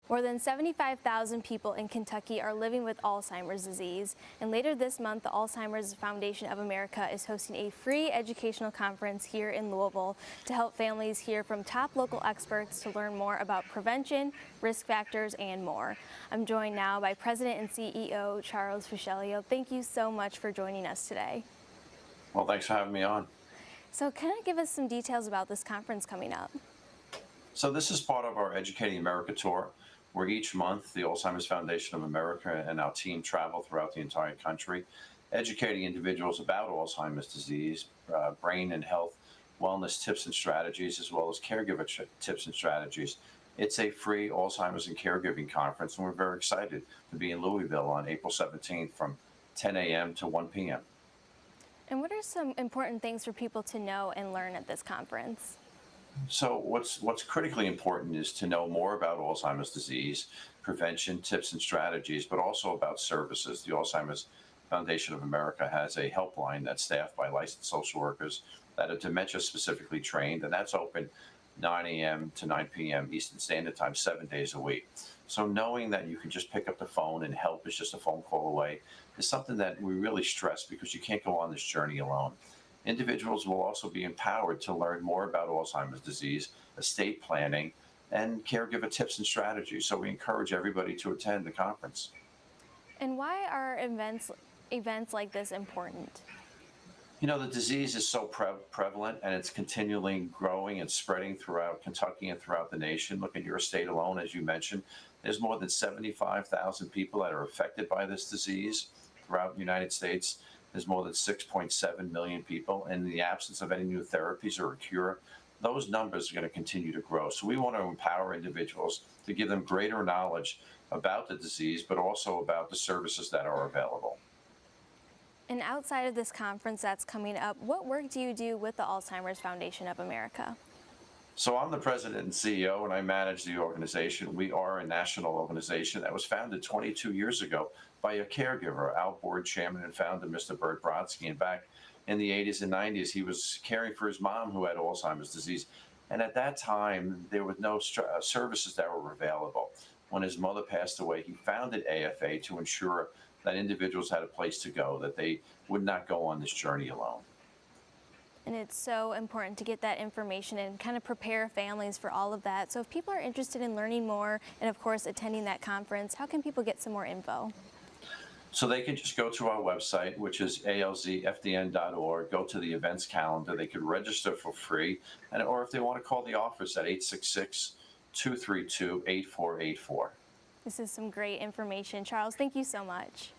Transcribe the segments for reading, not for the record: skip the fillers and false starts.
More than 75,000 people in Kentucky are living with Alzheimer's disease, and later this month, the Alzheimer's Foundation of America is hosting a free educational conference here in Louisville to help families hear from top local experts to learn more about prevention, risk factors, and more. I'm joined now by President and CEO Charles Fuscelio. Thank you so much for joining us today. Well, thanks for having me on. So can I give us some details about this conference coming up? So this is part of our Educating America tour, where each month the Alzheimer's Foundation of America and our team travel throughout the entire country, educating individuals about Alzheimer's disease, brain and health, wellness tips and strategies, as well as caregiver tips and strategies. It's a free Alzheimer's and caregiving conference, and we're very excited to be in Louisville on April 17th from 10 a.m. to 1 p.m. And what are some important things for people to know and learn at this conference? So what's critically important is to know more about Alzheimer's disease, prevention, tips and strategies, but also about services. The Alzheimer's Foundation of America has a helpline that's staffed by licensed social workers that are dementia specifically trained, and that's open 9 a.m. to 9 p.m. Eastern Standard Time, 7 days a week. So knowing that you can just pick up the phone and help is just a phone call away is something that we really stress, because you can't go on this journey alone. Individuals will also be empowered to learn more about Alzheimer's disease, estate planning, and caregiver tips and strategies. So we encourage everybody to attend the conference. And why are events like this important? You know, the disease is so prevalent, and it's continually growing and spreading throughout Kentucky and throughout the nation. Look at your state alone, as you mentioned. There's more than 75,000 people that are affected by this disease throughout the United States. There's more than 6.7 million people. In the absence of any new therapies or a cure, those numbers are going to continue to grow. So we want to empower individuals to give them greater knowledge about the disease, but also about the services that are available. And outside of this conference that's coming up, what work do you do with the Alzheimer's Foundation of America? So I'm the president and CEO, and I manage the organization. We are a national organization that was founded 22 years ago by a caregiver, our board chairman and founder, Mr. Bert Brodsky. And back in the 80s and 90s, he was caring for his mom who had Alzheimer's disease. And at that time, there were no services that were available. When his mother passed away, he founded AFA to ensure that individuals had a place to go, that they would not go on this journey alone. And it's so important to get that information and kind of prepare families for all of that. So if people are interested in learning more and, of course, attending that conference, how can people get some more info? So they can just go to our website, which is alzfdn.org, go to the events calendar. They could register for free, or if they want to call the office at 866-232-8484. This is some great information. Charles, thank you so much.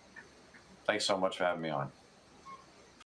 Thanks so much for having me on.